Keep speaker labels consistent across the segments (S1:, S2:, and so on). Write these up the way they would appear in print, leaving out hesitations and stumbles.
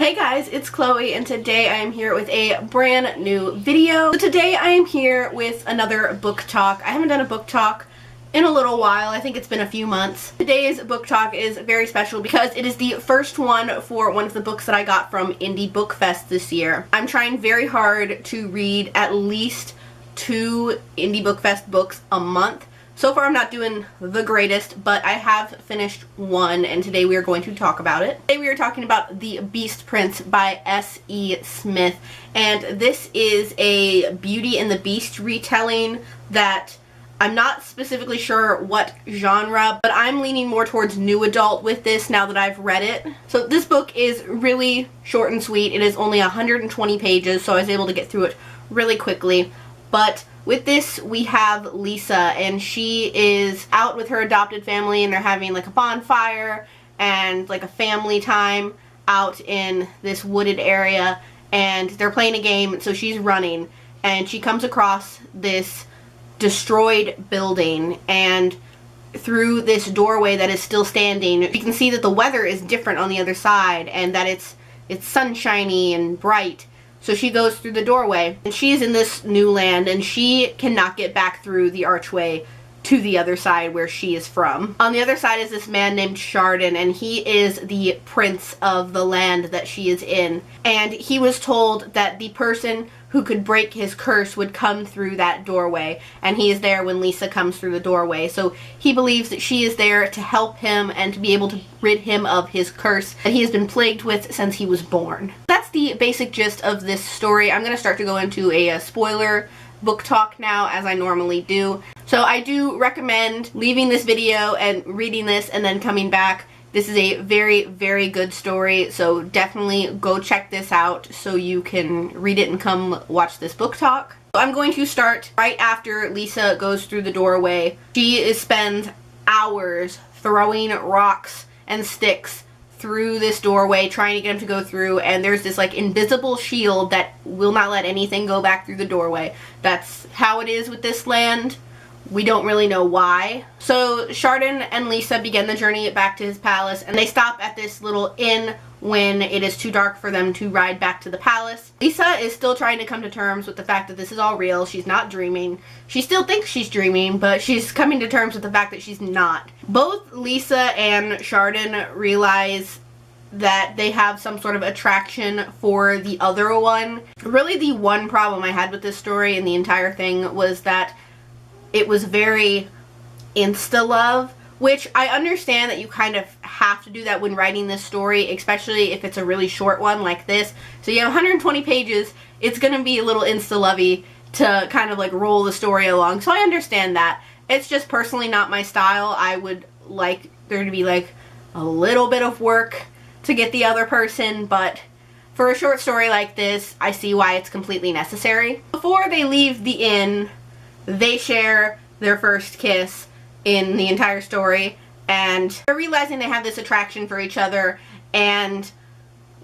S1: Hey guys, it's Chloe and today I am here with a brand new video. So today I am here with another book talk. I haven't done a book talk in a little while. I think it's been a few months. Today's book talk is very special because it is the first one for one of the books that I got from Indie Book Fest this year. I'm trying very hard to read at least 2 Indie Book Fest books a month. So far I'm not doing the greatest, but I have finished one and today we are going to talk about it. Today we are talking about The Beast Prince by S.E. Smith, and this is a Beauty and the Beast retelling that I'm not specifically sure what genre, but I'm leaning more towards new adult with this now that I've read it. So this book is really short and sweet. It is only 120 pages, so I was able to get through it really quickly. But with this, we have Lisa, and she is out with her adopted family, and they're having like a bonfire and like a family time out in this wooded area, and they're playing a game, so she's running, and she comes across this destroyed building, and through this doorway that is still standing, you can see that the weather is different on the other side, and that it's sunshiny and bright. So she goes through the doorway, and she's in this new land, and she cannot get back through the archway to the other side where she is from. On the other side is this man named Chardon, and he is the prince of the land that she is in. And he was told that the person who could break his curse would come through that doorway, and he is there when Lisa comes through the doorway. So he believes that she is there to help him and to be able to rid him of his curse that he has been plagued with since he was born. That's the basic gist of this story. I'm going to start to go into a spoiler book talk now, as I normally do. So I do recommend leaving this video and reading this and then coming back. This is a very, very good story, so definitely go check this out so you can read it and come watch this book talk. So I'm going to start right after Lisa goes through the doorway. She spends hours throwing rocks and sticks through this doorway trying to get him to go through, and there's this like invisible shield that will not let anything go back through the doorway. That's how it is with this land. We don't really know why. So Chardon and Lisa begin the journey back to his palace, and they stop at this little inn when it is too dark for them to ride back to the palace. Lisa is still trying to come to terms with the fact that this is all real. She's not dreaming. She still thinks she's dreaming, but she's coming to terms with the fact that she's not. Both Lisa and Chardon realize that they have some sort of attraction for the other one. Really, the one problem I had with this story and the entire thing was that it was very insta-love, which I understand that you kind of have to do that when writing this story, especially if it's a really short one like this. So you have 120 pages, it's going to be a little insta-lovey to kind of like roll the story along. So I understand that. It's just personally not my style. I would like there to be like a little bit of work to get the other person, but for a short story like this, I see why it's completely necessary. Before they leave the inn, they share their first kiss in the entire story, and they're realizing they have this attraction for each other, and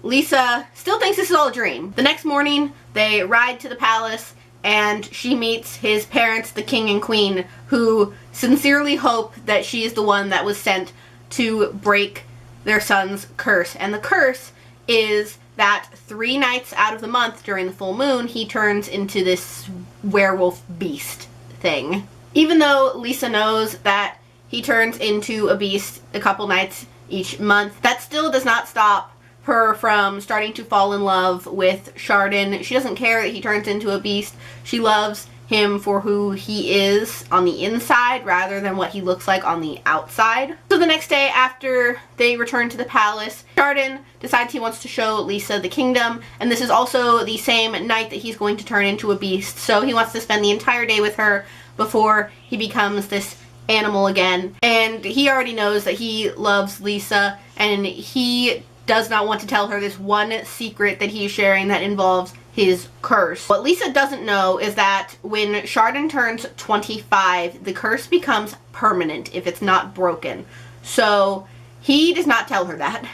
S1: Lisa still thinks this is all a dream. The next morning, they ride to the palace, and she meets his parents, the king and queen, who sincerely hope that she is the one that was sent to break their son's curse. And the curse is that 3 nights out of the month during the full moon, he turns into this werewolf beast thing. Even though Lisa knows that he turns into a beast a couple nights each month, that still does not stop her from starting to fall in love with Chardon. She doesn't care that he turns into a beast. She loves him for who he is on the inside rather than what he looks like on the outside. So the next day after they return to the palace, Chardon decides he wants to show Lisa the kingdom, and this is also the same night that he's going to turn into a beast. So he wants to spend the entire day with her before he becomes this animal again. And he already knows that he loves Lisa, and he does not want to tell her this one secret that he's sharing that involves his curse. What Lisa doesn't know is that when Chardon turns 25, the curse becomes permanent if it's not broken. So he does not tell her that.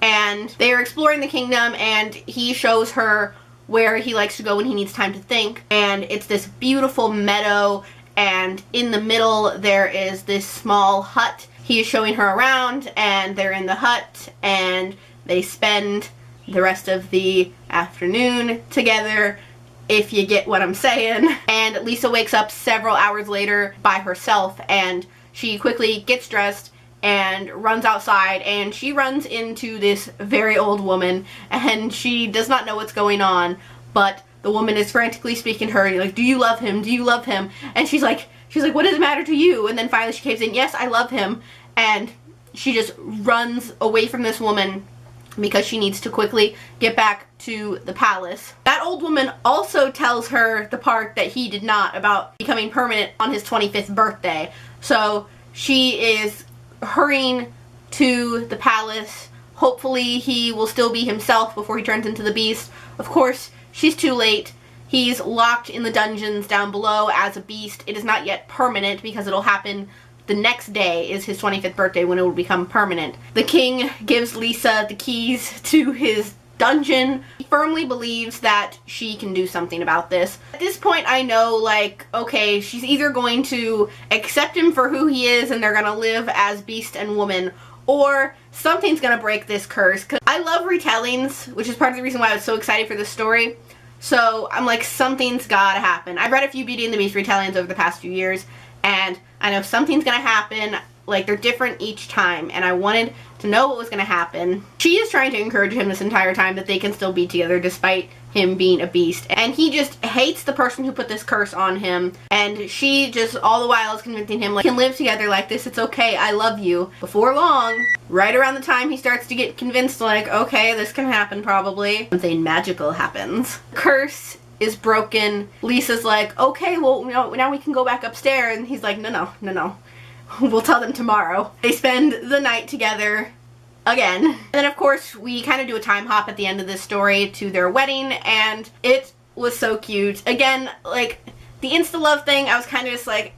S1: And they are exploring the kingdom, and he shows her where he likes to go when he needs time to think. And it's this beautiful meadow, and in the middle there is this small hut. He is showing her around, and they're in the hut, and they spend the rest of the afternoon together, if you get what I'm saying. And Lisa wakes up several hours later by herself, and she quickly gets dressed and runs outside, and she runs into this very old woman, and she does not know what's going on, but the woman is frantically speaking to her, like, do you love him? Do you love him? And she's like, what does it matter to you? And then finally she caves in, yes, I love him. And she just runs away from this woman because she needs to quickly get back to the palace. That old woman also tells her the part that he did not about becoming permanent on his 25th birthday. So she is hurrying to the palace. Hopefully he will still be himself before he turns into the beast. Of course, she's too late. He's locked in the dungeons down below as a beast. It is not yet permanent because it'll happen the next day, is his 25th birthday, when it will become permanent. The king gives Lisa the keys to his dungeon. He firmly believes that she can do something about this. At this point I know, like, okay, she's either going to accept him for who he is and they're gonna live as beast and woman, or something's gonna break this curse. Because I love retellings, which is part of the reason why I was so excited for this story. So I'm like, something's gotta happen. I've read a few Beauty and the Beast retellings over the past few years, and I know something's gonna happen. Like, they're different each time, and I wanted to know what was going to happen. She is trying to encourage him this entire time that they can still be together despite him being a beast. And he just hates the person who put this curse on him, and she just all the while is convincing him, like, we can live together like this, it's okay, I love you. Before long, right around the time he starts to get convinced, like, okay, this can happen probably, something magical happens. The curse is broken. Lisa's like, okay, well, you know, now we can go back upstairs, and he's like, no. We'll tell them tomorrow. They spend the night together again. And then of course we kind of do a time hop at the end of this story to their wedding, and it was so cute. Again, like, the insta-love thing, I was kind of just like,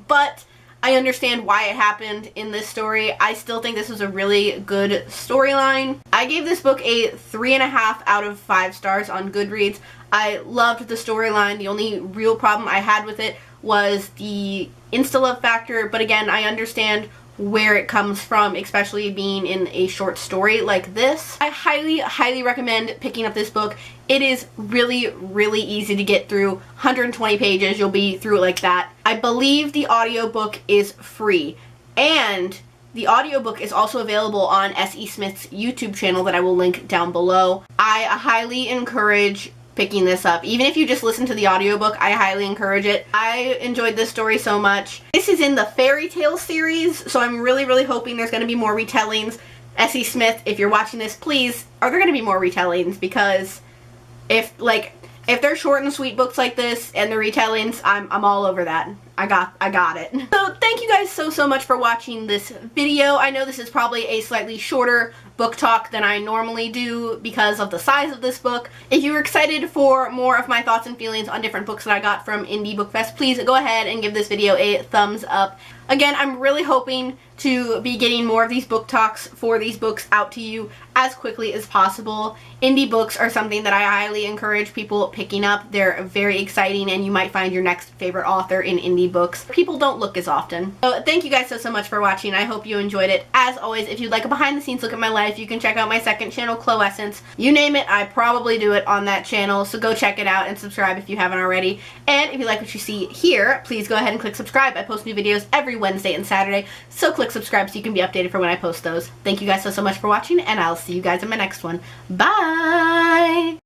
S1: but I understand why it happened in this story. I still think this was a really good storyline. I gave this book a 3.5 out of 5 stars on Goodreads. I loved the storyline. The only real problem I had with it was the insta-love factor, but again, I understand where it comes from, especially being in a short story like this. I highly recommend picking up this book. It is really easy to get through. 120 pages, you'll be through it like that. I believe the audiobook is free, and the audiobook is also available on S.E. Smith's YouTube channel that I will link down below. I highly encourage picking this up. Even if you just listen to the audiobook, I highly encourage it. I enjoyed this story so much. This is in the fairy tale series, so I'm really hoping there's going to be more retellings. S.E. Smith, if you're watching this, please, are there going to be more retellings? Because if they're short and sweet books like this and the retellings, I'm all over that. I got it. So thank you guys so much for watching this video. I know this is probably a slightly shorter book talk than I normally do because of the size of this book. If you're excited for more of my thoughts and feelings on different books that I got from Indie Book Fest, please go ahead and give this video a thumbs up. Again, I'm really hoping to be getting more of these book talks for these books out to you as quickly as possible. Indie books are something that I highly encourage people picking up. They're very exciting, and you might find your next favorite author in indie books. People don't look as often. So thank you guys so much for watching. I hope you enjoyed it. As always, if you'd like a behind the scenes look at my life, you can check out my second channel, Chloessence. You name it, I probably do it on that channel, so go check it out and subscribe if you haven't already. And if you like what you see here, please go ahead and click subscribe. I post new videos every Wednesday and Saturday, so click subscribe so you can be updated for when I post those. Thank you guys so much for watching, and I'll see you guys in my next one. Bye!